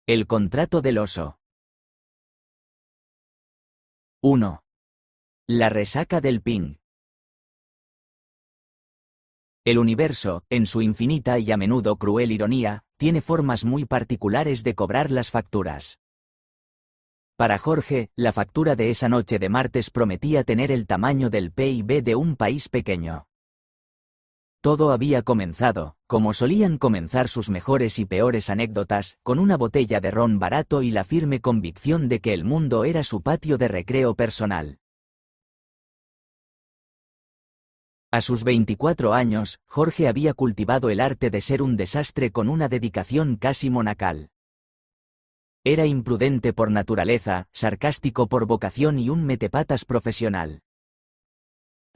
El contrato del oso. 1. La resaca del ping. El universo, en su infinita y a menudo cruel ironía, tiene formas muy particulares de cobrar las facturas. Para Jorge, la factura de esa noche de martes prometía tener el tamaño del PIB de un país pequeño. Todo había comenzado, como solían comenzar sus mejores y peores anécdotas, con una botella de ron barato y la firme convicción de que el mundo era su patio de recreo personal. A sus 24 años, Jorge había cultivado el arte de ser un desastre con una dedicación casi monacal. Era imprudente por naturaleza, sarcástico por vocación y un metepatas profesional.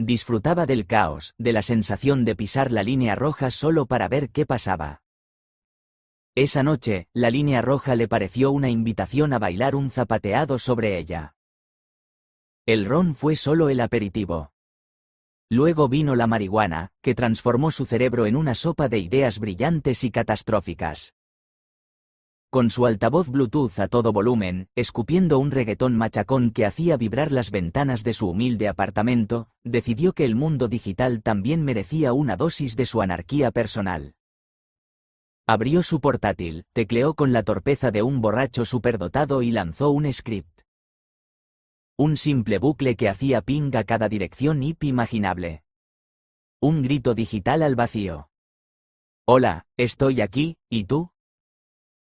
Disfrutaba del caos, de la sensación de pisar la línea roja solo para ver qué pasaba. Esa noche, la línea roja le pareció una invitación a bailar un zapateado sobre ella. El ron fue solo el aperitivo. Luego vino la marihuana, que transformó su cerebro en una sopa de ideas brillantes y catastróficas. Con su altavoz Bluetooth a todo volumen, escupiendo un reggaetón machacón que hacía vibrar las ventanas de su humilde apartamento, decidió que el mundo digital también merecía una dosis de su anarquía personal. Abrió su portátil, tecleó con la torpeza de un borracho superdotado y lanzó un script. Un simple bucle que hacía ping a cada dirección IP imaginable. Un grito digital al vacío. Hola, estoy aquí, ¿y tú?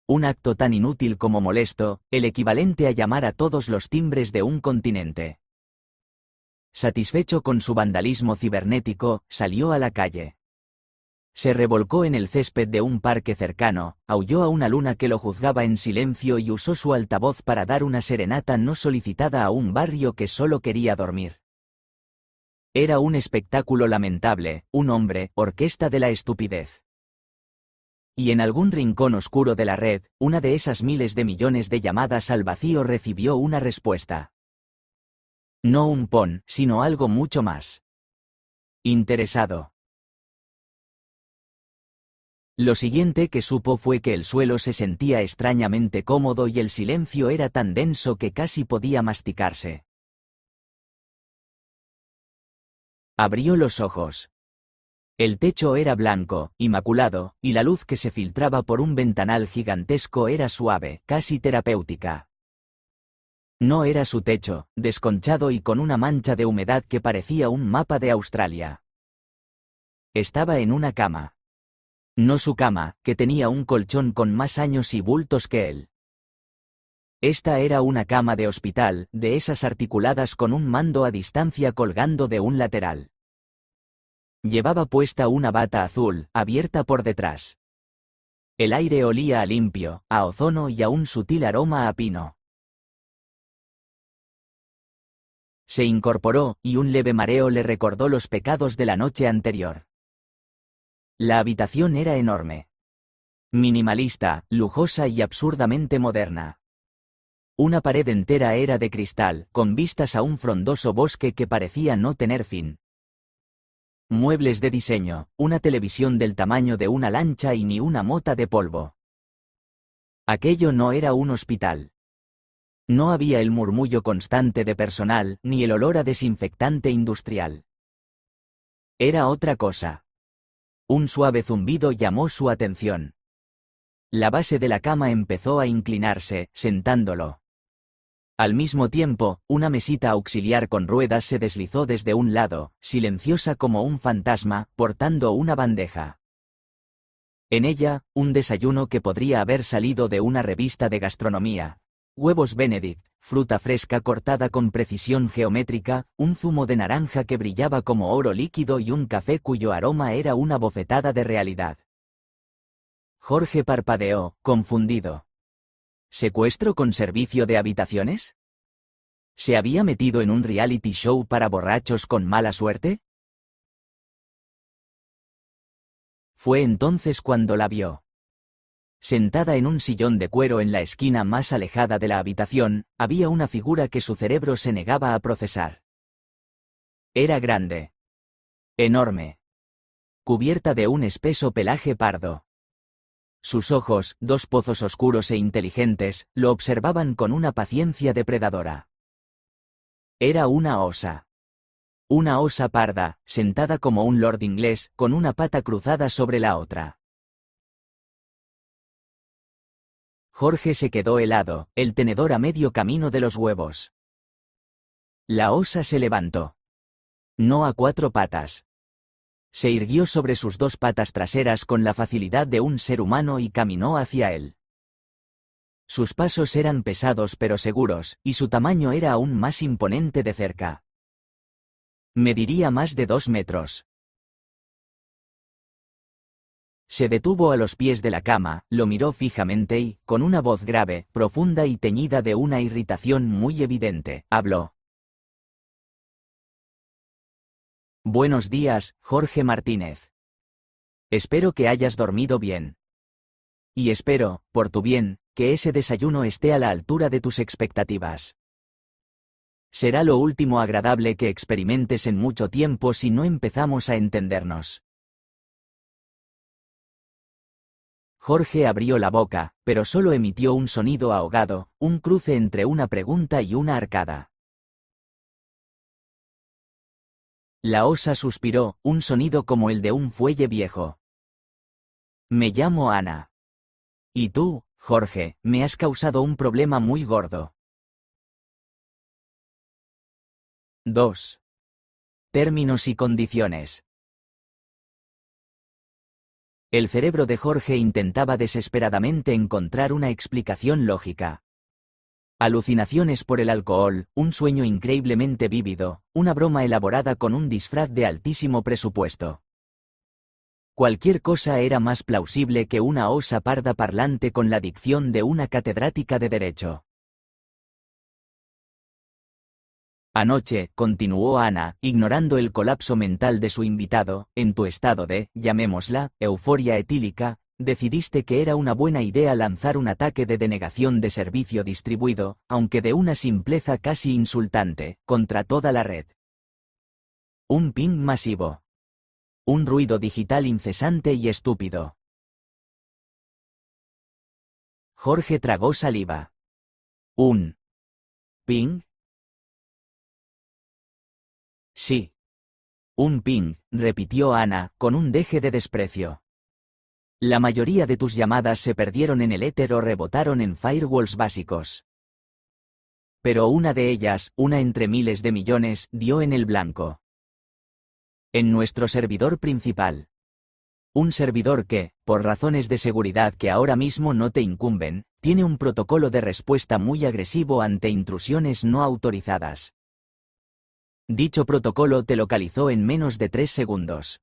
Un acto tan inútil como molesto, el equivalente a llamar a todos los timbres de un continente. Satisfecho con su vandalismo cibernético, salió a la calle. Se revolcó en el césped de un parque cercano, aulló a una luna que lo juzgaba en silencio y usó su altavoz para dar una serenata no solicitada a un barrio que solo quería dormir. Era un espectáculo lamentable, un hombre, orquesta de la estupidez. Y en algún rincón oscuro de la red, una de esas miles de millones de llamadas al vacío recibió una respuesta. No un pon, sino algo mucho más. Interesado. Lo siguiente que supo fue que el suelo se sentía extrañamente cómodo y el silencio era tan denso que casi podía masticarse. Abrió los ojos. El techo era blanco, inmaculado, y la luz que se filtraba por un ventanal gigantesco era suave, casi terapéutica. No era su techo, desconchado y con una mancha de humedad que parecía un mapa de Australia. Estaba en una cama. No su cama, que tenía un colchón con más años y bultos que él. Esta era una cama de hospital, de esas articuladas con un mando a distancia colgando de un lateral. Llevaba puesta una bata azul, abierta por detrás. El aire olía a limpio, a ozono y a un sutil aroma a pino. Se incorporó, y un leve mareo le recordó los pecados de la noche anterior. La habitación era enorme. Minimalista, lujosa y absurdamente moderna. Una pared entera era de cristal, con vistas a un frondoso bosque que parecía no tener fin. Muebles de diseño, una televisión del tamaño de una lancha y ni una mota de polvo. Aquello no era un hospital. No había el murmullo constante de personal, ni el olor a desinfectante industrial. Era otra cosa. Un suave zumbido llamó su atención. La base de la cama empezó a inclinarse, sentándolo. Al mismo tiempo, una mesita auxiliar con ruedas se deslizó desde un lado, silenciosa como un fantasma, portando una bandeja. En ella, un desayuno que podría haber salido de una revista de gastronomía. Huevos Benedict, fruta fresca cortada con precisión geométrica, un zumo de naranja que brillaba como oro líquido y un café cuyo aroma era una bofetada de realidad. Jorge parpadeó, confundido. ¿Secuestro con servicio de habitaciones? ¿Se había metido en un reality show para borrachos con mala suerte? Fue entonces cuando la vio. Sentada en un sillón de cuero en la esquina más alejada de la habitación, había una figura que su cerebro se negaba a procesar. Era grande. Enorme. Cubierta de un espeso pelaje pardo. Sus ojos, dos pozos oscuros e inteligentes, lo observaban con una paciencia depredadora. Era una osa. Una osa parda, sentada como un lord inglés, con una pata cruzada sobre la otra. Jorge se quedó helado, el tenedor a medio camino de los huevos. La osa se levantó. No a cuatro patas. Se irguió sobre sus dos patas traseras con la facilidad de un ser humano y caminó hacia él. Sus pasos eran pesados pero seguros, y su tamaño era aún más imponente de cerca. Mediría más de 2 metros. Se detuvo a los pies de la cama, lo miró fijamente y, con una voz grave, profunda y teñida de una irritación muy evidente, habló. Buenos días, Jorge Martínez. Espero que hayas dormido bien. Y espero, por tu bien, que ese desayuno esté a la altura de tus expectativas. Será lo último agradable que experimentes en mucho tiempo si no empezamos a entendernos. Jorge abrió la boca, pero solo emitió un sonido ahogado, un cruce entre una pregunta y una arcada. La osa suspiró, un sonido como el de un fuelle viejo. Me llamo Ana. Y tú, Jorge, me has causado un problema muy gordo. 2. Términos y condiciones. El cerebro de Jorge intentaba desesperadamente encontrar una explicación lógica. Alucinaciones por el alcohol, un sueño increíblemente vívido, una broma elaborada con un disfraz de altísimo presupuesto. Cualquier cosa era más plausible que una osa parda parlante con la dicción de una catedrática de Derecho. Anoche, continuó Ana, ignorando el colapso mental de su invitado, en tu estado de, llamémosla, euforia etílica, decidiste que era una buena idea lanzar un ataque de denegación de servicio distribuido, aunque de una simpleza casi insultante, contra toda la red. Un ping masivo. Un ruido digital incesante y estúpido. Jorge tragó saliva. ¿Un ping? Sí. Un ping, repitió Ana, con un deje de desprecio. La mayoría de tus llamadas se perdieron en el éter o rebotaron en firewalls básicos. Pero una de ellas, una entre miles de millones, dio en el blanco. En nuestro servidor principal. Un servidor que, por razones de seguridad que ahora mismo no te incumben, tiene un protocolo de respuesta muy agresivo ante intrusiones no autorizadas. Dicho protocolo te localizó en menos de 3 segundos.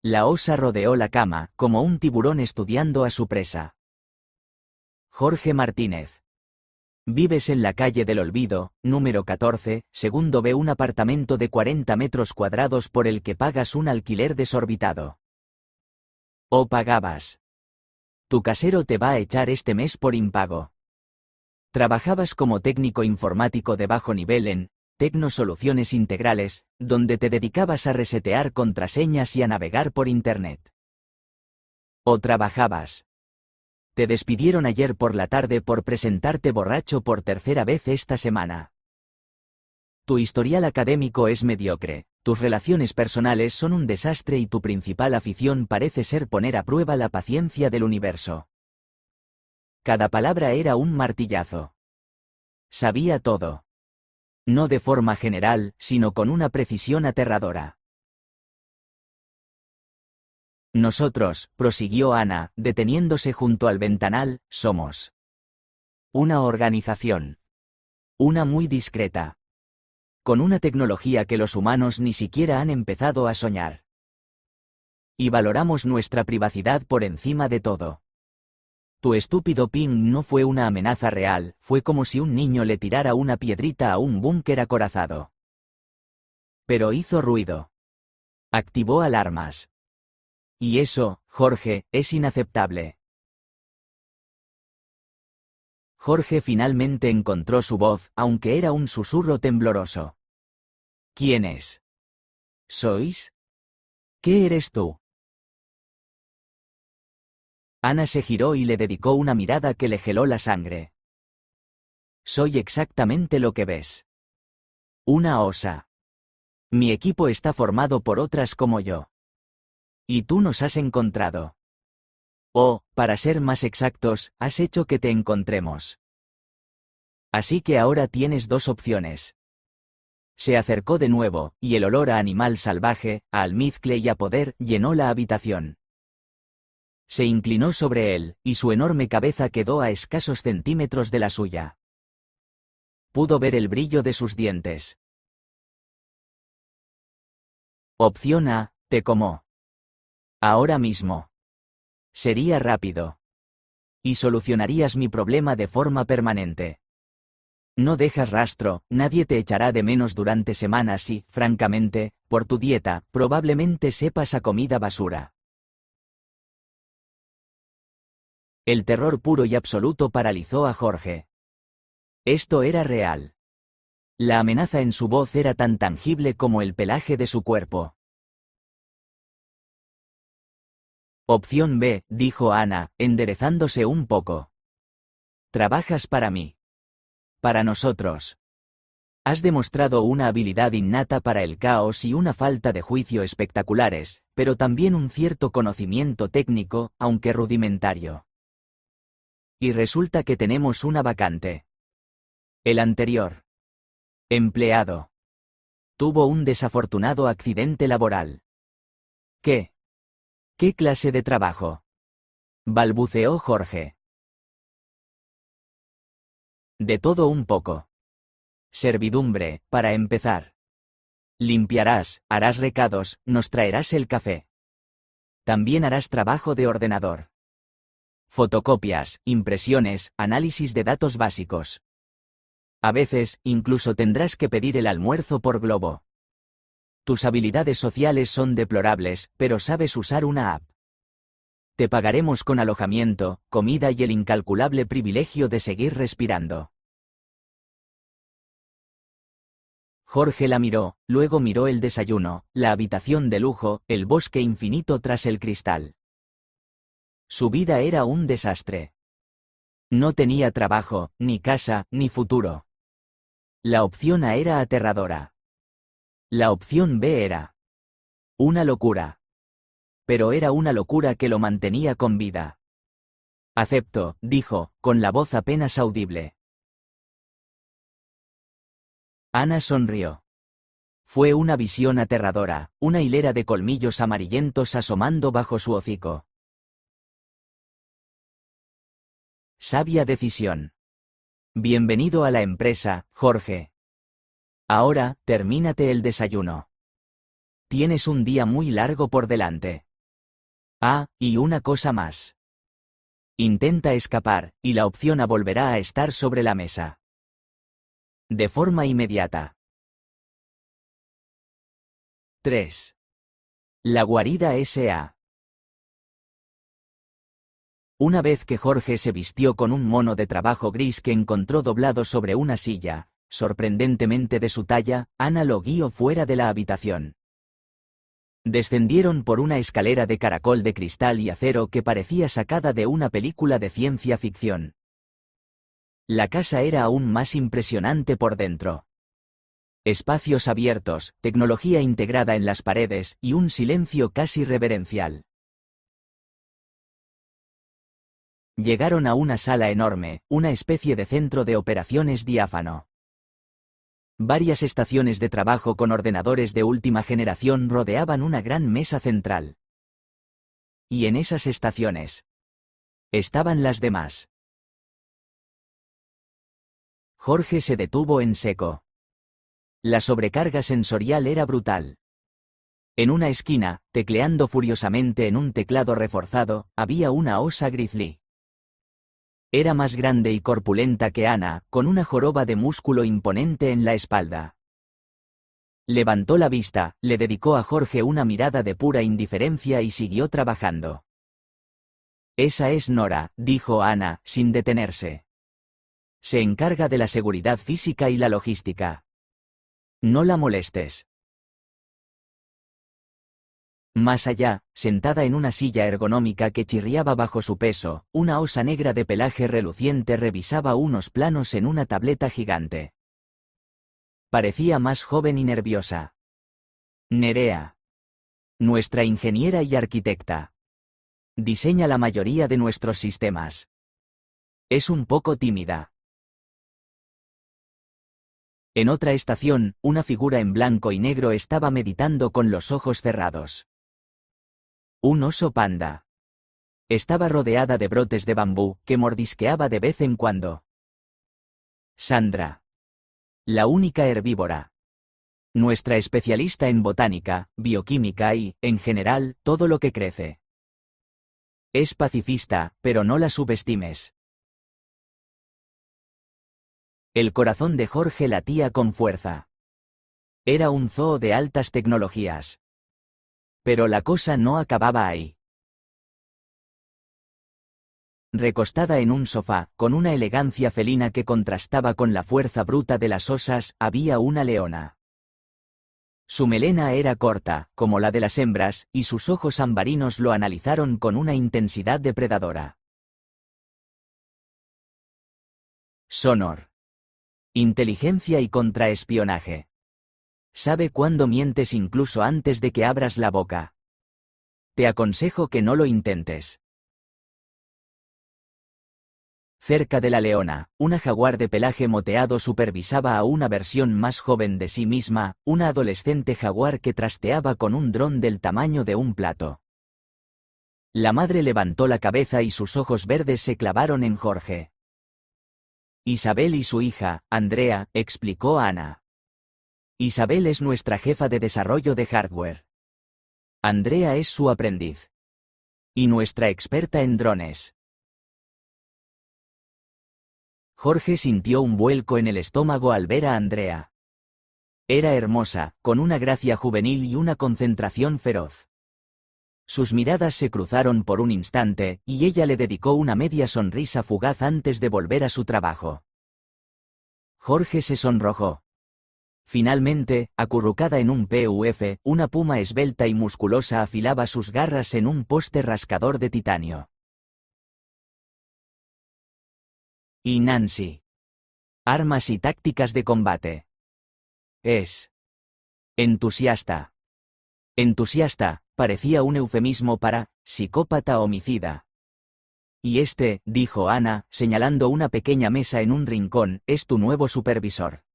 La osa rodeó la cama, como un tiburón estudiando a su presa. Jorge Martínez. Vives en la calle del Olvido, número 14, segundo B, un apartamento de 40 metros cuadrados por el que pagas un alquiler desorbitado. ¿O pagabas? Tu casero te va a echar este mes por impago. Trabajabas como técnico informático de bajo nivel en Tecno Soluciones Integrales, donde te dedicabas a resetear contraseñas y a navegar por Internet. ¿O trabajabas? Te despidieron ayer por la tarde por presentarte borracho por tercera vez esta semana. Tu historial académico es mediocre, tus relaciones personales son un desastre y tu principal afición parece ser poner a prueba la paciencia del universo. Cada palabra era un martillazo. Sabía todo. No de forma general, sino con una precisión aterradora. Nosotros, prosiguió Ana, deteniéndose junto al ventanal, somos una organización. Una muy discreta. Con una tecnología que los humanos ni siquiera han empezado a soñar. Y valoramos nuestra privacidad por encima de todo. Tu estúpido ping no fue una amenaza real, fue como si un niño le tirara una piedrita a un búnker acorazado. Pero hizo ruido. Activó alarmas. Y eso, Jorge, es inaceptable. Jorge finalmente encontró su voz, aunque era un susurro tembloroso. ¿Quién es? ¿Sois? ¿Qué eres tú? Ana se giró y le dedicó una mirada que le heló la sangre. Soy exactamente lo que ves. Una osa. Mi equipo está formado por otras como yo. Y tú nos has encontrado. O, para ser más exactos, has hecho que te encontremos. Así que ahora tienes dos opciones. Se acercó de nuevo, y el olor a animal salvaje, a almizcle y a poder, llenó la habitación. Se inclinó sobre él, y su enorme cabeza quedó a escasos centímetros de la suya. Pudo ver el brillo de sus dientes. Opción A, te como. Ahora mismo. Sería rápido. Y solucionarías mi problema de forma permanente. No dejas rastro, nadie te echará de menos durante semanas y, francamente, por tu dieta, probablemente sepas a comida basura. El terror puro y absoluto paralizó a Jorge. Esto era real. La amenaza en su voz era tan tangible como el pelaje de su cuerpo. Opción B, dijo Ana, enderezándose un poco. Trabajas para mí. Para nosotros. Has demostrado una habilidad innata para el caos y una falta de juicio espectaculares, pero también un cierto conocimiento técnico, aunque rudimentario. Y resulta que tenemos una vacante. El anterior empleado tuvo un desafortunado accidente laboral. ¿Qué? ¿Qué clase de trabajo? Balbuceó Jorge. De todo un poco. Servidumbre, para empezar. Limpiarás, harás recados, nos traerás el café. También harás trabajo de ordenador. Fotocopias, impresiones, análisis de datos básicos. A veces, incluso tendrás que pedir el almuerzo por globo. Tus habilidades sociales son deplorables, pero sabes usar una app. Te pagaremos con alojamiento, comida y el incalculable privilegio de seguir respirando. Jorge la miró, luego miró el desayuno, la habitación de lujo, el bosque infinito tras el cristal. Su vida era un desastre. No tenía trabajo, ni casa, ni futuro. La opción A era aterradora. La opción B era una locura. Pero era una locura que lo mantenía con vida. Acepto, dijo, con la voz apenas audible. Ana sonrió. Fue una visión aterradora, una hilera de colmillos amarillentos asomando bajo su hocico. Sabia decisión. Bienvenido a la empresa, Jorge. Ahora, termínate el desayuno. Tienes un día muy largo por delante. Ah, y una cosa más. Intenta escapar, y la opción A volverá a estar sobre la mesa. De forma inmediata. 3. La guarida S.A. Una vez que Jorge se vistió con un mono de trabajo gris que encontró doblado sobre una silla, sorprendentemente de su talla, Ana lo guió fuera de la habitación. Descendieron por una escalera de caracol de cristal y acero que parecía sacada de una película de ciencia ficción. La casa era aún más impresionante por dentro. Espacios abiertos, tecnología integrada en las paredes y un silencio casi reverencial. Llegaron a una sala enorme, una especie de centro de operaciones diáfano. Varias estaciones de trabajo con ordenadores de última generación rodeaban una gran mesa central. Y en esas estaciones estaban las demás. Jorge se detuvo en seco. La sobrecarga sensorial era brutal. En una esquina, tecleando furiosamente en un teclado reforzado, había una osa grizzly. Era más grande y corpulenta que Ana, con una joroba de músculo imponente en la espalda. Levantó la vista, le dedicó a Jorge una mirada de pura indiferencia y siguió trabajando. Esa es Nora, dijo Ana, sin detenerse. Se encarga de la seguridad física y la logística. No la molestes. Más allá, sentada en una silla ergonómica que chirriaba bajo su peso, una osa negra de pelaje reluciente revisaba unos planos en una tableta gigante. Parecía más joven y nerviosa. Nerea. Nuestra ingeniera y arquitecta. Diseña la mayoría de nuestros sistemas. Es un poco tímida. En otra estación, una figura en blanco y negro estaba meditando con los ojos cerrados. Un oso panda. Estaba rodeada de brotes de bambú, que mordisqueaba de vez en cuando. Sandra. La única herbívora. Nuestra especialista en botánica, bioquímica y, en general, todo lo que crece. Es pacifista, pero no la subestimes. El corazón de Jorge latía con fuerza. Era un zoo de altas tecnologías. Pero la cosa no acababa ahí. Recostada en un sofá, con una elegancia felina que contrastaba con la fuerza bruta de las osas, había una leona. Su melena era corta, como la de las hembras, y sus ojos ambarinos lo analizaron con una intensidad depredadora. Sonor. Inteligencia y contraespionaje. Sabe cuándo mientes incluso antes de que abras la boca. Te aconsejo que no lo intentes. Cerca de la leona, una jaguar de pelaje moteado supervisaba a una versión más joven de sí misma, una adolescente jaguar que trasteaba con un dron del tamaño de un plato. La madre levantó la cabeza y sus ojos verdes se clavaron en Jorge. Isabel y su hija, Andrea, explicó Ana. Isabel es nuestra jefa de desarrollo de hardware. Andrea es su aprendiz. Y nuestra experta en drones. Jorge sintió un vuelco en el estómago al ver a Andrea. Era hermosa, con una gracia juvenil y una concentración feroz. Sus miradas se cruzaron por un instante, y ella le dedicó una media sonrisa fugaz antes de volver a su trabajo. Jorge se sonrojó. Finalmente, acurrucada en un PUF, una puma esbelta y musculosa afilaba sus garras en un poste rascador de titanio. Y Nancy. Armas y tácticas de combate. Es entusiasta. Entusiasta, parecía un eufemismo para psicópata homicida. Y este, dijo Ana, señalando una pequeña mesa en un rincón, es tu nuevo supervisor.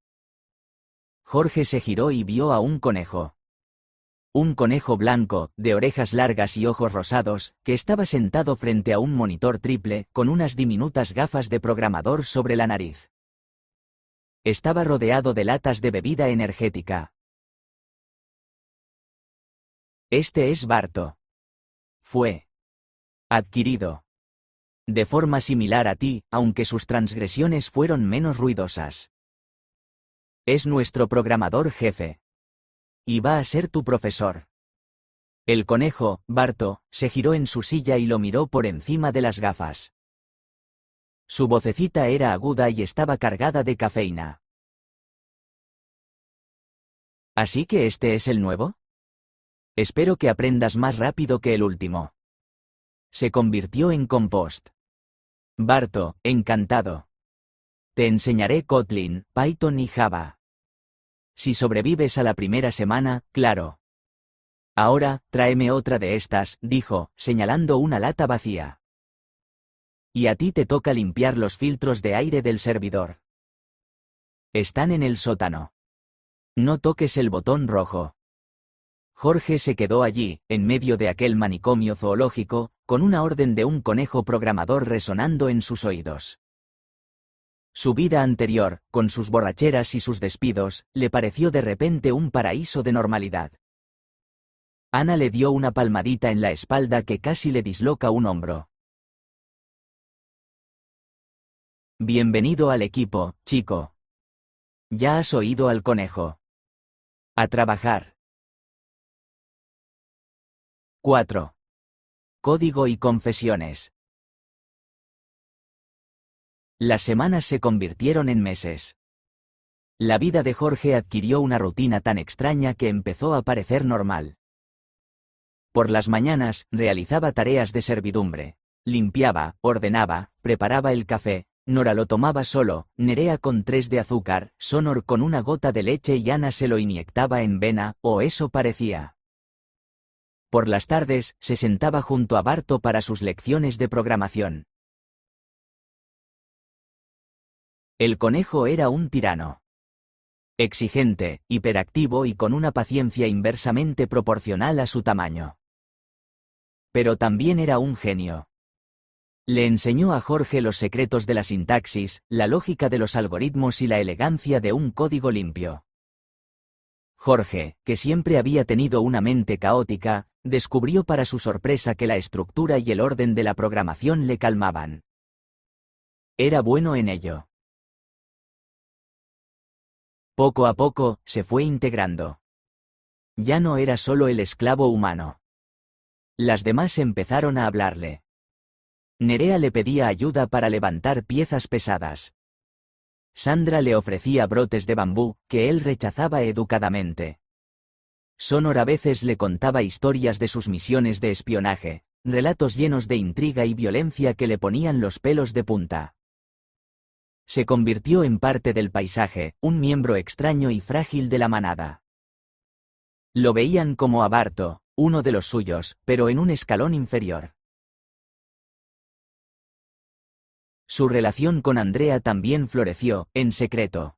Jorge se giró y vio a un conejo. Un conejo blanco, de orejas largas y ojos rosados, que estaba sentado frente a un monitor triple, con unas diminutas gafas de programador sobre la nariz. Estaba rodeado de latas de bebida energética. Este es Barto. Fue adquirido de forma similar a ti, aunque sus transgresiones fueron menos ruidosas. Es nuestro programador jefe. Y va a ser tu profesor. El conejo, Barto, se giró en su silla y lo miró por encima de las gafas. Su vocecita era aguda y estaba cargada de cafeína. ¿Así que este es el nuevo? Espero que aprendas más rápido que el último. Se convirtió en compost. Barto, encantado. Te enseñaré Kotlin, Python y Java. Si sobrevives a la primera semana, claro. Ahora, tráeme otra de estas, dijo, señalando una lata vacía. Y a ti te toca limpiar los filtros de aire del servidor. Están en el sótano. No toques el botón rojo. Jorge se quedó allí, en medio de aquel manicomio zoológico, con una orden de un conejo programador resonando en sus oídos. Su vida anterior, con sus borracheras y sus despidos, le pareció de repente un paraíso de normalidad. Ana le dio una palmadita en la espalda que casi le disloca un hombro. Bienvenido al equipo, chico. Ya has oído al conejo. A trabajar. 4. Código y confesiones. Las semanas se convirtieron en meses. La vida de Jorge adquirió una rutina tan extraña que empezó a parecer normal. Por las mañanas, realizaba tareas de servidumbre. Limpiaba, ordenaba, preparaba el café. Nora lo tomaba solo, Nerea con 3 de azúcar, Sonor con una gota de leche y Ana se lo inyectaba en vena, o eso parecía. Por las tardes, se sentaba junto a Barto para sus lecciones de programación. El conejo era un tirano. Exigente, hiperactivo y con una paciencia inversamente proporcional a su tamaño. Pero también era un genio. Le enseñó a Jorge los secretos de la sintaxis, la lógica de los algoritmos y la elegancia de un código limpio. Jorge, que siempre había tenido una mente caótica, descubrió para su sorpresa que la estructura y el orden de la programación le calmaban. Era bueno en ello. Poco a poco, se fue integrando. Ya no era solo el esclavo humano. Las demás empezaron a hablarle. Nerea le pedía ayuda para levantar piezas pesadas. Sandra le ofrecía brotes de bambú, que él rechazaba educadamente. Sonor a veces le contaba historias de sus misiones de espionaje, relatos llenos de intriga y violencia que le ponían los pelos de punta. Se convirtió en parte del paisaje, un miembro extraño y frágil de la manada. Lo veían como a Barto, uno de los suyos, pero en un escalón inferior. Su relación con Andrea también floreció, en secreto.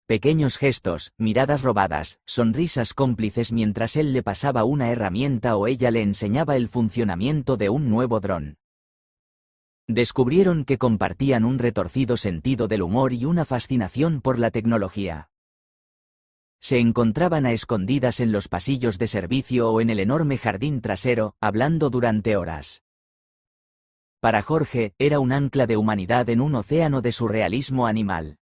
Pequeños gestos, miradas robadas, sonrisas cómplices mientras él le pasaba una herramienta o ella le enseñaba el funcionamiento de un nuevo dron. Descubrieron que compartían un retorcido sentido del humor y una fascinación por la tecnología. Se encontraban a escondidas en los pasillos de servicio o en el enorme jardín trasero, hablando durante horas. Para Jorge, era un ancla de humanidad en un océano de surrealismo animal.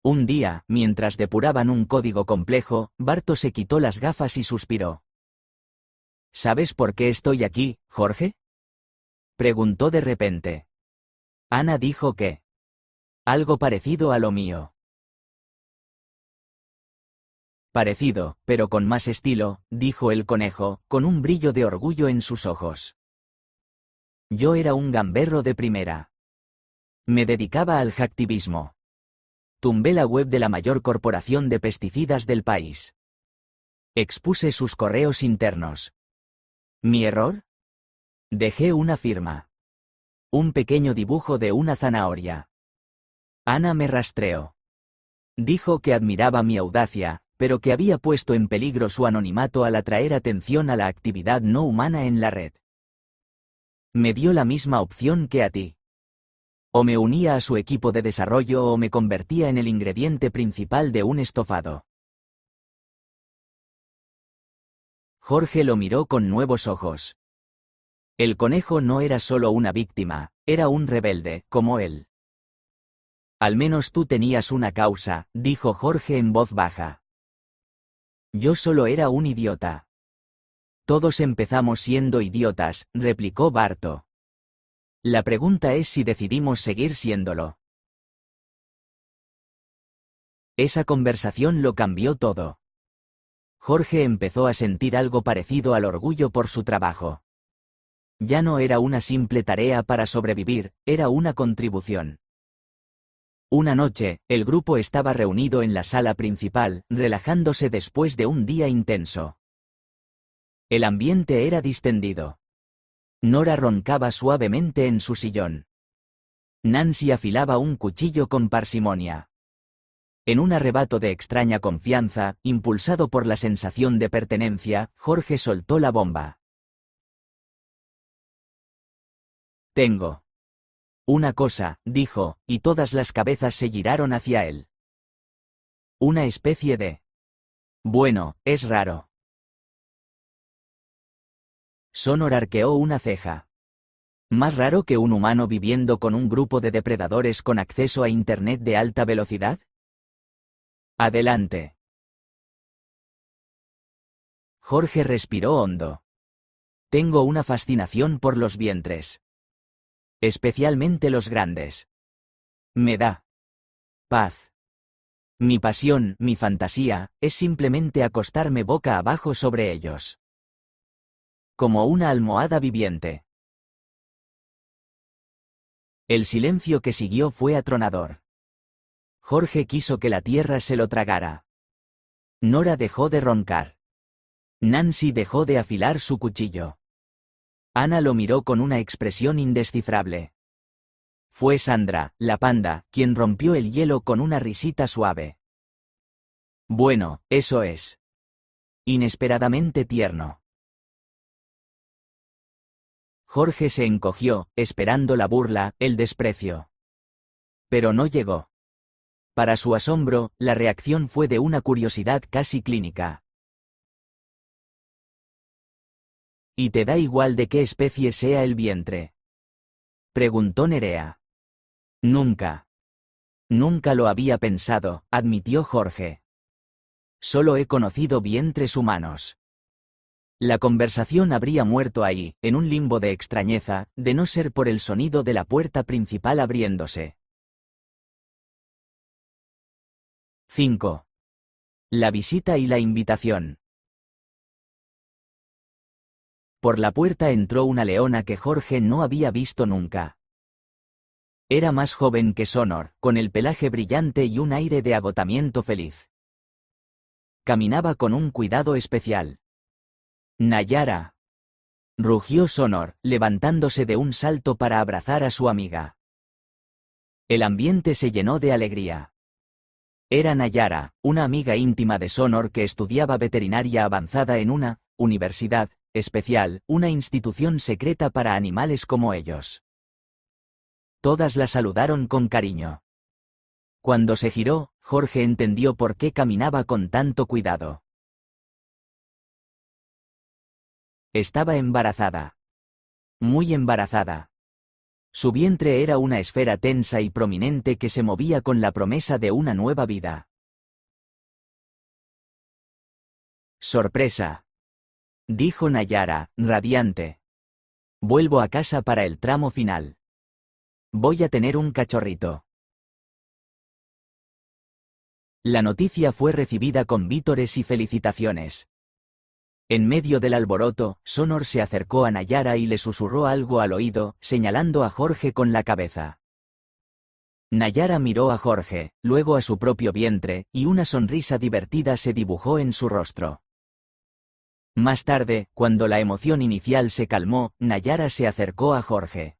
Un día, mientras depuraban un código complejo, Barto se quitó las gafas y suspiró. ¿Sabes por qué estoy aquí, Jorge? Preguntó de repente. Ana dijo que. Algo parecido a lo mío. Parecido, pero con más estilo, dijo el conejo, con un brillo de orgullo en sus ojos. Yo era un gamberro de primera. Me dedicaba al hacktivismo. Tumbé la web de la mayor corporación de pesticidas del país. Expuse sus correos internos. ¿Mi error? Dejé una firma. Un pequeño dibujo de una zanahoria. Ana me rastreó. Dijo que admiraba mi audacia, pero que había puesto en peligro su anonimato al atraer atención a la actividad no humana en la red. Me dio la misma opción que a ti. O me unía a su equipo de desarrollo o me convertía en el ingrediente principal de un estofado. Jorge lo miró con nuevos ojos. El conejo no era solo una víctima, era un rebelde, como él. Al menos tú tenías una causa, dijo Jorge en voz baja. Yo solo era un idiota. Todos empezamos siendo idiotas, replicó Barto. La pregunta es si decidimos seguir siéndolo. Esa conversación lo cambió todo. Jorge empezó a sentir algo parecido al orgullo por su trabajo. Ya no era una simple tarea para sobrevivir, era una contribución. Una noche, el grupo estaba reunido en la sala principal, relajándose después de un día intenso. El ambiente era distendido. Nora roncaba suavemente en su sillón. Nancy afilaba un cuchillo con parsimonia. En un arrebato de extraña confianza, impulsado por la sensación de pertenencia, Jorge soltó la bomba. Tengo una cosa, dijo, y todas las cabezas se giraron hacia él. Una especie de. Bueno, es raro. Sonor arqueó una ceja. ¿Más raro que un humano viviendo con un grupo de depredadores con acceso a Internet de alta velocidad? Adelante. Jorge respiró hondo. Tengo una fascinación por los vientres. Especialmente los grandes. Me da paz. Mi pasión, mi fantasía, es simplemente acostarme boca abajo sobre ellos. Como una almohada viviente. El silencio que siguió fue atronador. Jorge quiso que la tierra se lo tragara. Nora dejó de roncar. Nancy dejó de afilar su cuchillo. Ana lo miró con una expresión indescifrable. Fue Sandra, la panda, quien rompió el hielo con una risita suave. Bueno, eso es. Inesperadamente tierno. Jorge se encogió, esperando la burla, el desprecio. Pero no llegó. Para su asombro, la reacción fue de una curiosidad casi clínica. ¿Y te da igual de qué especie sea el vientre?, preguntó Nerea. Nunca. Nunca lo había pensado, admitió Jorge. Solo he conocido vientres humanos. La conversación habría muerto ahí, en un limbo de extrañeza, de no ser por el sonido de la puerta principal abriéndose. 5. La visita y la invitación. Por la puerta entró una leona que Jorge no había visto nunca. Era más joven que Sonor, con el pelaje brillante y un aire de agotamiento feliz. Caminaba con un cuidado especial. Nayara. Rugió Sonor, levantándose de un salto para abrazar a su amiga. El ambiente se llenó de alegría. Era Nayara, una amiga íntima de Sonor que estudiaba veterinaria avanzada en una universidad especial, una institución secreta para animales como ellos. Todas la saludaron con cariño. Cuando se giró, Jorge entendió por qué caminaba con tanto cuidado. Estaba embarazada. Muy embarazada. Su vientre era una esfera tensa y prominente que se movía con la promesa de una nueva vida. Sorpresa, dijo Nayara, radiante. Vuelvo a casa para el tramo final. Voy a tener un cachorrito. La noticia fue recibida con vítores y felicitaciones. En medio del alboroto, Sonor se acercó a Nayara y le susurró algo al oído, señalando a Jorge con la cabeza. Nayara miró a Jorge, luego a su propio vientre, y una sonrisa divertida se dibujó en su rostro. Más tarde, cuando la emoción inicial se calmó, Nayara se acercó a Jorge.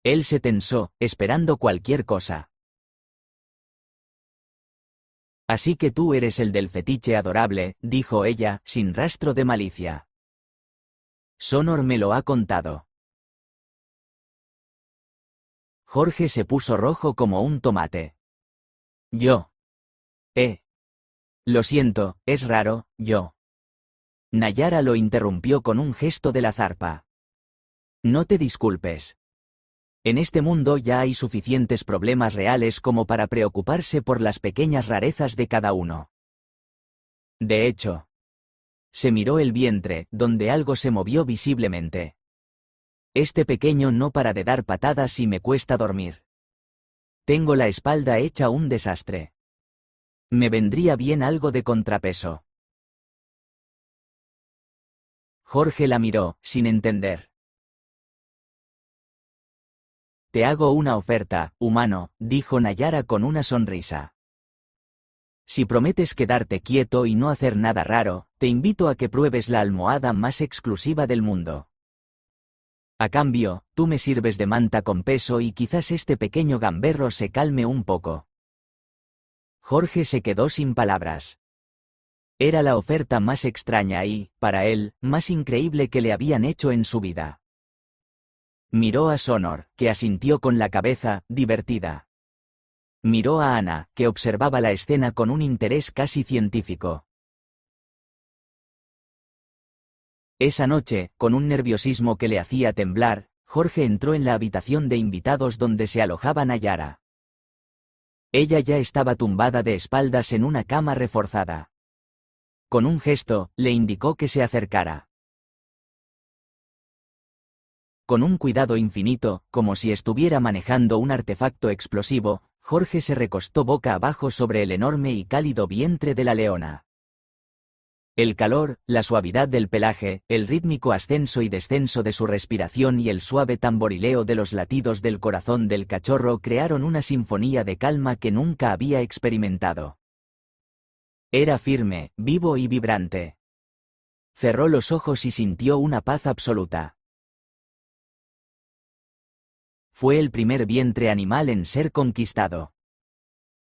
Él se tensó, esperando cualquier cosa. Así que tú eres el del fetiche adorable, dijo ella, sin rastro de malicia. Sonor me lo ha contado. Jorge se puso rojo como un tomate. Yo. Lo siento, es raro, yo. Nayara lo interrumpió con un gesto de la zarpa. No te disculpes. En este mundo ya hay suficientes problemas reales como para preocuparse por las pequeñas rarezas de cada uno. De hecho, se miró el vientre, donde algo se movió visiblemente. Este pequeño no para de dar patadas y me cuesta dormir. Tengo la espalda hecha un desastre. Me vendría bien algo de contrapeso. Jorge la miró, sin entender. Te hago una oferta, humano, dijo Nayara con una sonrisa. Si prometes quedarte quieto y no hacer nada raro, te invito a que pruebes la almohada más exclusiva del mundo. A cambio, tú me sirves de manta con peso y quizás este pequeño gamberro se calme un poco. Jorge se quedó sin palabras. Era la oferta más extraña y, para él, más increíble que le habían hecho en su vida. Miró a Sonor, que asintió con la cabeza, divertida. Miró a Ana, que observaba la escena con un interés casi científico. Esa noche, con un nerviosismo que le hacía temblar, Jorge entró en la habitación de invitados donde se alojaba Nayara. Ella ya estaba tumbada de espaldas en una cama reforzada. Con un gesto, le indicó que se acercara. Con un cuidado infinito, como si estuviera manejando un artefacto explosivo, Jorge se recostó boca abajo sobre el enorme y cálido vientre de la leona. El calor, la suavidad del pelaje, el rítmico ascenso y descenso de su respiración y el suave tamborileo de los latidos del corazón del cachorro crearon una sinfonía de calma que nunca había experimentado. Era firme, vivo y vibrante. Cerró los ojos y sintió una paz absoluta. Fue el primer vientre animal en ser conquistado.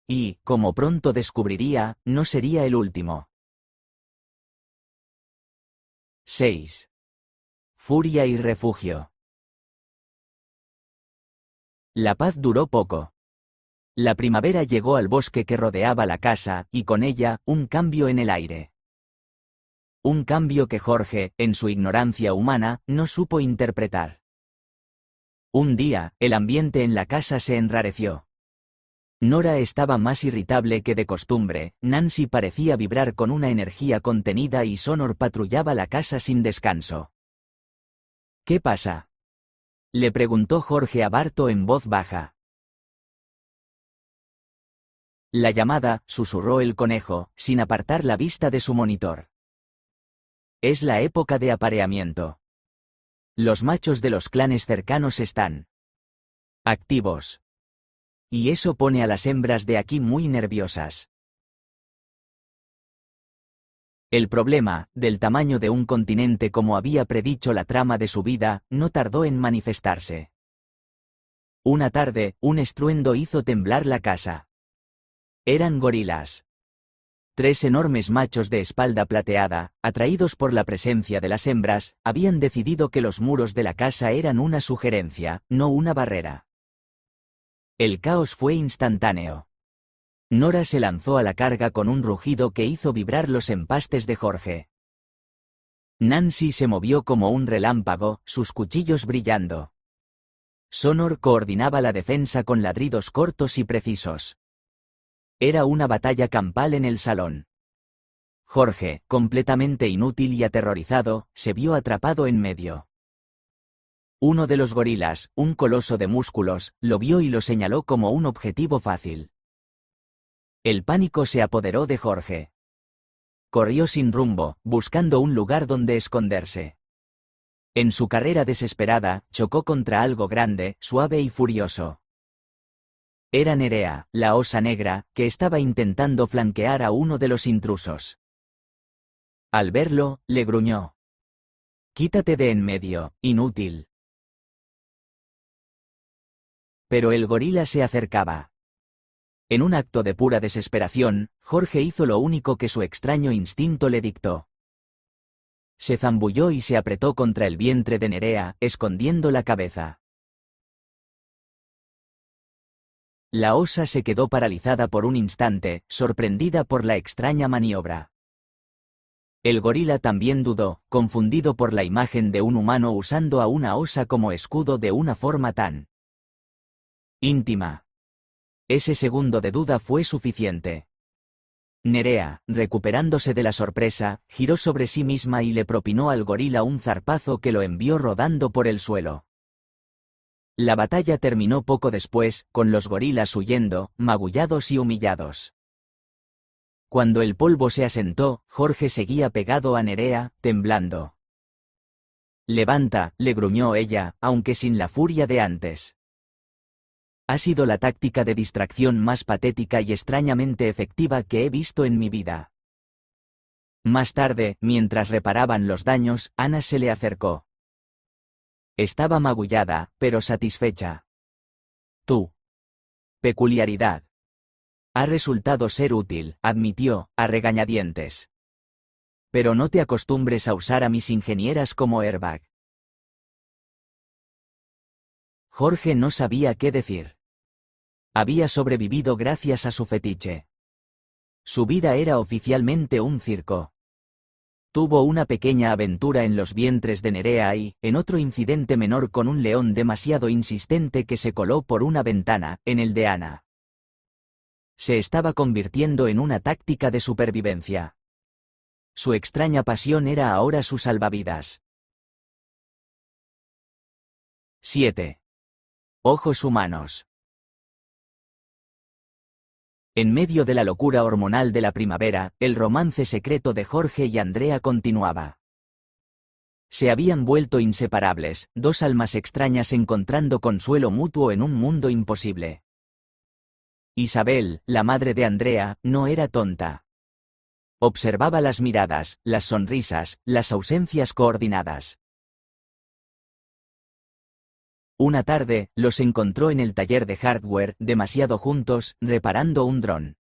Y, como pronto descubriría, no sería el último. 6. Furia y refugio. La paz duró poco. La primavera llegó al bosque que rodeaba la casa, y con ella, un cambio en el aire. Un cambio que Jorge, en su ignorancia humana, no supo interpretar. Un día, el ambiente en la casa se enrareció. Nora estaba más irritable que de costumbre, Nancy parecía vibrar con una energía contenida y Sonor patrullaba la casa sin descanso. ¿Qué pasa?, le preguntó Jorge a Barto en voz baja. La llamada, susurró el conejo, sin apartar la vista de su monitor. Es la época de apareamiento. Los machos de los clanes cercanos están activos. Y eso pone a las hembras de aquí muy nerviosas. El problema, del tamaño de un continente como había predicho la trama de su vida, no tardó en manifestarse. Una tarde, un estruendo hizo temblar la casa. Eran gorilas. 3 enormes machos de espalda plateada, atraídos por la presencia de las hembras, habían decidido que los muros de la casa eran una sugerencia, no una barrera. El caos fue instantáneo. Nora se lanzó a la carga con un rugido que hizo vibrar los empastes de Jorge. Nancy se movió como un relámpago, sus cuchillos brillando. Sonor coordinaba la defensa con ladridos cortos y precisos. Era una batalla campal en el salón. Jorge, completamente inútil y aterrorizado, se vio atrapado en medio. Uno de los gorilas, un coloso de músculos, lo vio y lo señaló como un objetivo fácil. El pánico se apoderó de Jorge. Corrió sin rumbo, buscando un lugar donde esconderse. En su carrera desesperada, chocó contra algo grande, suave y furioso. Era Nerea, la osa negra, que estaba intentando flanquear a uno de los intrusos. Al verlo, le gruñó. «Quítate de en medio, inútil». Pero el gorila se acercaba. En un acto de pura desesperación, Jorge hizo lo único que su extraño instinto le dictó. Se zambulló y se apretó contra el vientre de Nerea, escondiendo la cabeza. La osa se quedó paralizada por un instante, sorprendida por la extraña maniobra. El gorila también dudó, confundido por la imagen de un humano usando a una osa como escudo de una forma tan íntima. Ese segundo de duda fue suficiente. Nerea, recuperándose de la sorpresa, giró sobre sí misma y le propinó al gorila un zarpazo que lo envió rodando por el suelo. La batalla terminó poco después, con los gorilas huyendo, magullados y humillados. Cuando el polvo se asentó, Jorge seguía pegado a Nerea, temblando. «Levanta», le gruñó ella, aunque sin la furia de antes. Ha sido la táctica de distracción más patética y extrañamente efectiva que he visto en mi vida. Más tarde, mientras reparaban los daños, Ana se le acercó. Estaba magullada, pero satisfecha. «Tu peculiaridad ha resultado ser útil», admitió, a regañadientes. «Pero no te acostumbres a usar a mis ingenieras como airbag». Jorge no sabía qué decir. Había sobrevivido gracias a su fetiche. Su vida era oficialmente un circo. Tuvo una pequeña aventura en los vientres de Nerea y, en otro incidente menor con un león demasiado insistente que se coló por una ventana, en el de Ana. Se estaba convirtiendo en una táctica de supervivencia. Su extraña pasión era ahora su salvavidas. 7. Ojos humanos. En medio de la locura hormonal de la primavera, el romance secreto de Jorge y Andrea continuaba. Se habían vuelto inseparables, dos almas extrañas encontrando consuelo mutuo en un mundo imposible. Isabel, la madre de Andrea, no era tonta. Observaba las miradas, las sonrisas, las ausencias coordinadas. Una tarde, los encontró en el taller de hardware, demasiado juntos, reparando un dron.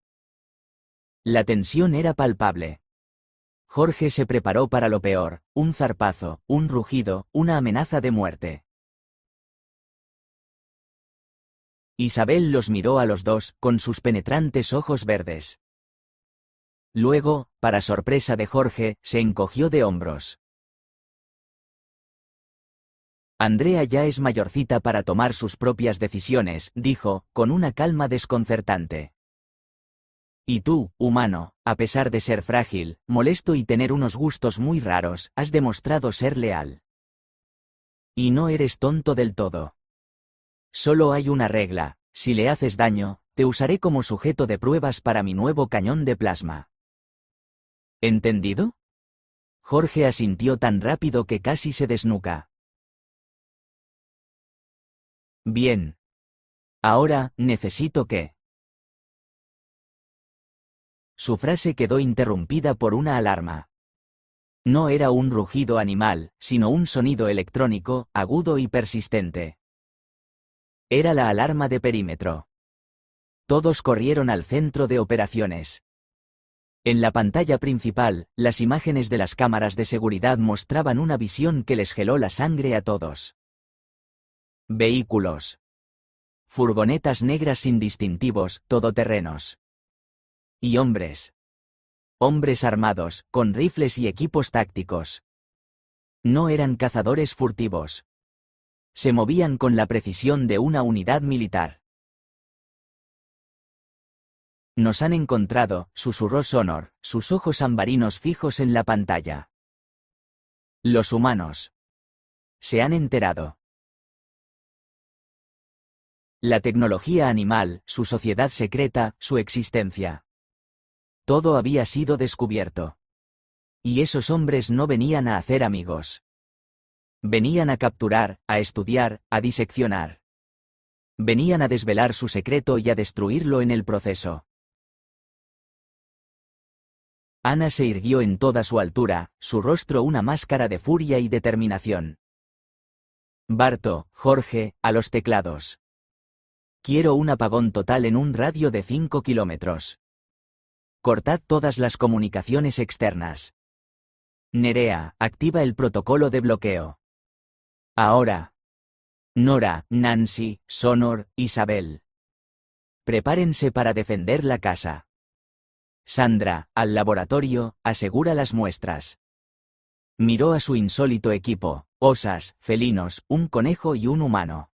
La tensión era palpable. Jorge se preparó para lo peor, un zarpazo, un rugido, una amenaza de muerte. Isabel los miró a los dos, con sus penetrantes ojos verdes. Luego, para sorpresa de Jorge, se encogió de hombros. Andrea ya es mayorcita para tomar sus propias decisiones, dijo, con una calma desconcertante. Y tú, humano, a pesar de ser frágil, molesto y tener unos gustos muy raros, has demostrado ser leal. Y no eres tonto del todo. Solo hay una regla, si le haces daño, te usaré como sujeto de pruebas para mi nuevo cañón de plasma. ¿Entendido? Jorge asintió tan rápido que casi se desnuca. Bien. Ahora, necesito que... Su frase quedó interrumpida por una alarma. No era un rugido animal, sino un sonido electrónico, agudo y persistente. Era la alarma de perímetro. Todos corrieron al centro de operaciones. En la pantalla principal, las imágenes de las cámaras de seguridad mostraban una visión que les geló la sangre a todos. Vehículos. Furgonetas negras sin distintivos, todoterrenos. Y hombres. Hombres armados, con rifles y equipos tácticos. No eran cazadores furtivos. Se movían con la precisión de una unidad militar. Nos han encontrado, susurró Sonor, sus ojos ambarinos fijos en la pantalla. Los humanos. Se han enterado. La tecnología animal, su sociedad secreta, su existencia. Todo había sido descubierto. Y esos hombres no venían a hacer amigos. Venían a capturar, a estudiar, a diseccionar. Venían a desvelar su secreto y a destruirlo en el proceso. Ana se irguió en toda su altura, su rostro una máscara de furia y determinación. Barto, Jorge, a los teclados. Quiero un apagón total en un radio de 5 kilómetros. Cortad todas las comunicaciones externas. Nerea, activa el protocolo de bloqueo. Ahora. Nora, Nancy, Sonor, Isabel. Prepárense para defender la casa. Sandra, al laboratorio, asegura las muestras. Miró a su insólito equipo, osas, felinos, un conejo y un humano.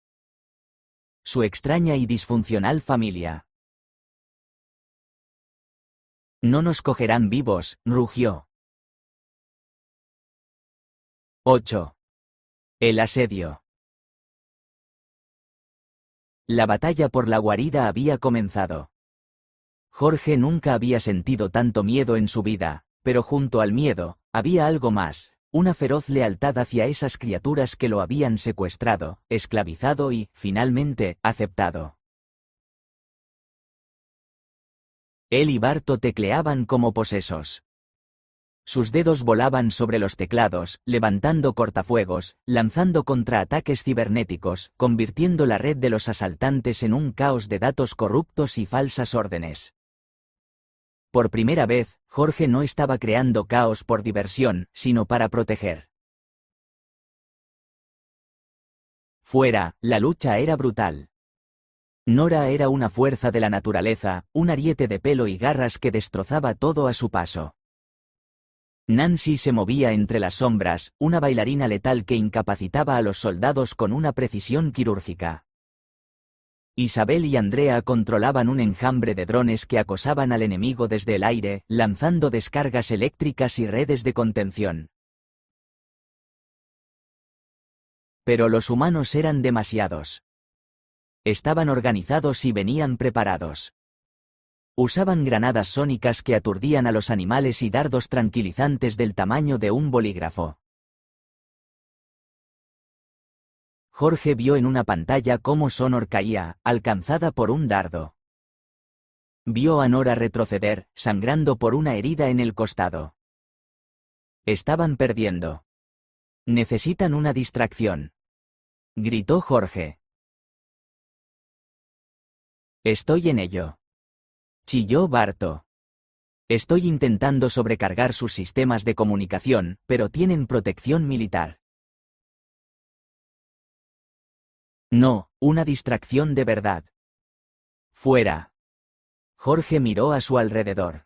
Su extraña y disfuncional familia. No nos cogerán vivos, rugió. 8. El asedio. La batalla por la guarida había comenzado. Jorge nunca había sentido tanto miedo en su vida, pero junto al miedo, había algo más, una feroz lealtad hacia esas criaturas que lo habían secuestrado, esclavizado y, finalmente, aceptado. Él y Barto tecleaban como posesos. Sus dedos volaban sobre los teclados, levantando cortafuegos, lanzando contraataques cibernéticos, convirtiendo la red de los asaltantes en un caos de datos corruptos y falsas órdenes. Por primera vez, Jorge no estaba creando caos por diversión, sino para proteger. Fuera, la lucha era brutal. Nora era una fuerza de la naturaleza, un ariete de pelo y garras que destrozaba todo a su paso. Nancy se movía entre las sombras, una bailarina letal que incapacitaba a los soldados con una precisión quirúrgica. Isabel y Andrea controlaban un enjambre de drones que acosaban al enemigo desde el aire, lanzando descargas eléctricas y redes de contención. Pero los humanos eran demasiados. Estaban organizados y venían preparados. Usaban granadas sónicas que aturdían a los animales y dardos tranquilizantes del tamaño de un bolígrafo. Jorge vio en una pantalla cómo Sonor caía, alcanzada por un dardo. Vio a Nora retroceder, sangrando por una herida en el costado. Estaban perdiendo. Necesitan una distracción, gritó Jorge. Estoy en ello, chilló Barto. Estoy intentando sobrecargar sus sistemas de comunicación, pero tienen protección militar. No, una distracción de verdad. Fuera. Jorge miró a su alrededor.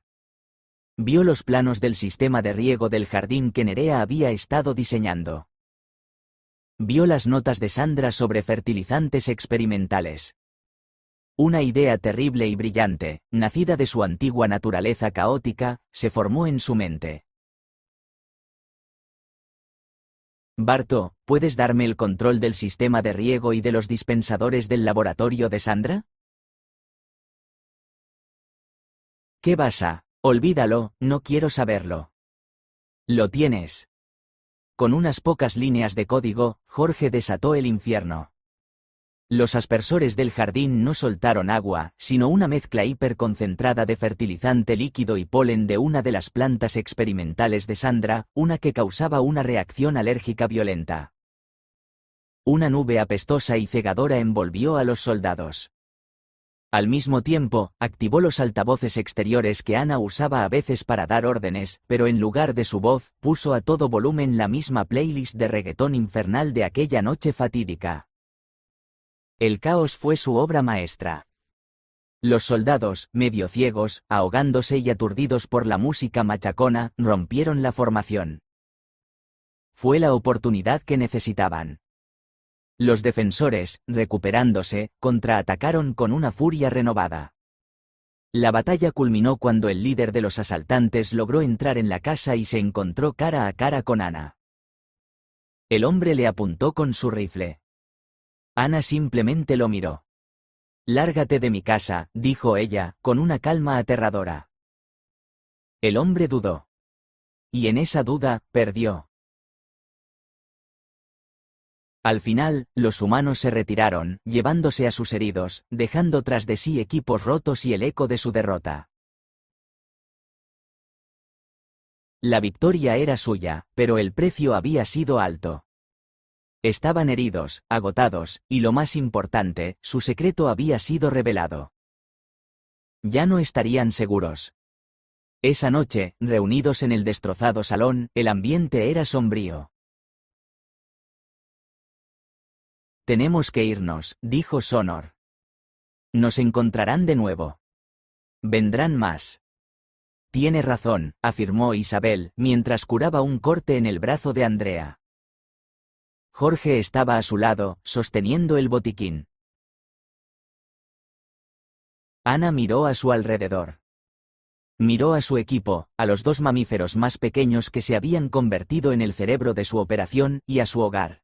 Vio los planos del sistema de riego del jardín que Nerea había estado diseñando. Vio las notas de Sandra sobre fertilizantes experimentales. Una idea terrible y brillante, nacida de su antigua naturaleza caótica, se formó en su mente. Barto, ¿puedes darme el control del sistema de riego y de los dispensadores del laboratorio de Sandra? ¿Qué vas a? Olvídalo, no quiero saberlo. Lo tienes. Con unas pocas líneas de código, Jorge desató el infierno. Los aspersores del jardín no soltaron agua, sino una mezcla hiperconcentrada de fertilizante líquido y polen de una de las plantas experimentales de Sandra, una que causaba una reacción alérgica violenta. Una nube apestosa y cegadora envolvió a los soldados. Al mismo tiempo, activó los altavoces exteriores que Ana usaba a veces para dar órdenes, pero en lugar de su voz, puso a todo volumen la misma playlist de reggaetón infernal de aquella noche fatídica. El caos fue su obra maestra. Los soldados, medio ciegos, ahogándose y aturdidos por la música machacona, rompieron la formación. Fue la oportunidad que necesitaban. Los defensores, recuperándose, contraatacaron con una furia renovada. La batalla culminó cuando el líder de los asaltantes logró entrar en la casa y se encontró cara a cara con Ana. El hombre le apuntó con su rifle. Ana simplemente lo miró. «Lárgate de mi casa», dijo ella, con una calma aterradora. El hombre dudó. Y en esa duda, perdió. Al final, los humanos se retiraron, llevándose a sus heridos, dejando tras de sí equipos rotos y el eco de su derrota. La victoria era suya, pero el precio había sido alto. Estaban heridos, agotados, y lo más importante, su secreto había sido revelado. Ya no estarían seguros. Esa noche, reunidos en el destrozado salón, el ambiente era sombrío. «Tenemos que irnos», dijo Sonor. «Nos encontrarán de nuevo. Vendrán más». «Tiene razón», afirmó Isabel, mientras curaba un corte en el brazo de Andrea. Jorge estaba a su lado, sosteniendo el botiquín. Ana miró a su alrededor. Miró a su equipo, a los dos mamíferos más pequeños que se habían convertido en el cerebro de su operación, y a su hogar.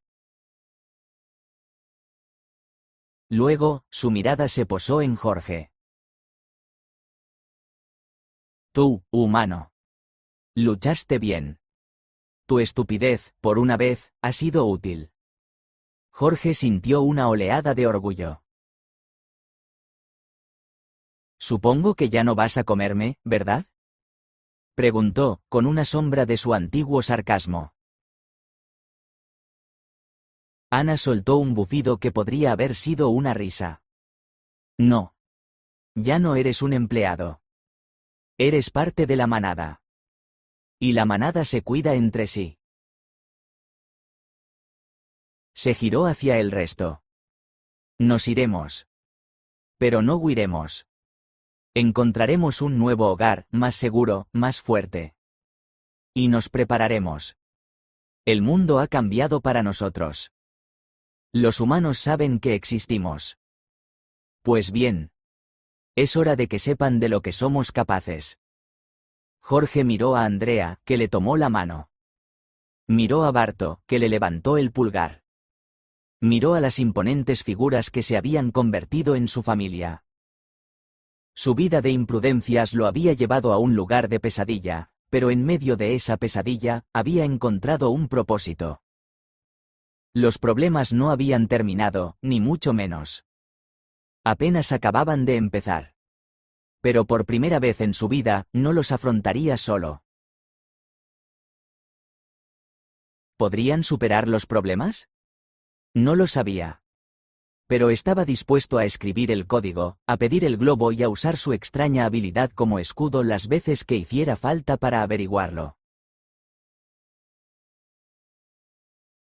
Luego, su mirada se posó en Jorge. «Tú, humano. Luchaste bien. Tu estupidez, por una vez, ha sido útil». Jorge sintió una oleada de orgullo. «Supongo que ya no vas a comerme, ¿verdad?», preguntó, con una sombra de su antiguo sarcasmo. Ana soltó un bufido que podría haber sido una risa. «No. Ya no eres un empleado. Eres parte de la manada. Y la manada se cuida entre sí». Se giró hacia el resto. «Nos iremos. Pero no huiremos. Encontraremos un nuevo hogar, más seguro, más fuerte. Y nos prepararemos. El mundo ha cambiado para nosotros. Los humanos saben que existimos. Pues bien. Es hora de que sepan de lo que somos capaces». Jorge miró a Andrea, que le tomó la mano. Miró a Barto, que le levantó el pulgar. Miró a las imponentes figuras que se habían convertido en su familia. Su vida de imprudencias lo había llevado a un lugar de pesadilla, pero en medio de esa pesadilla, había encontrado un propósito. Los problemas no habían terminado, ni mucho menos. Apenas acababan de empezar. Pero por primera vez en su vida, no los afrontaría solo. ¿Podrían superar los problemas? No lo sabía. Pero estaba dispuesto a escribir el código, a pedir el globo y a usar su extraña habilidad como escudo las veces que hiciera falta para averiguarlo.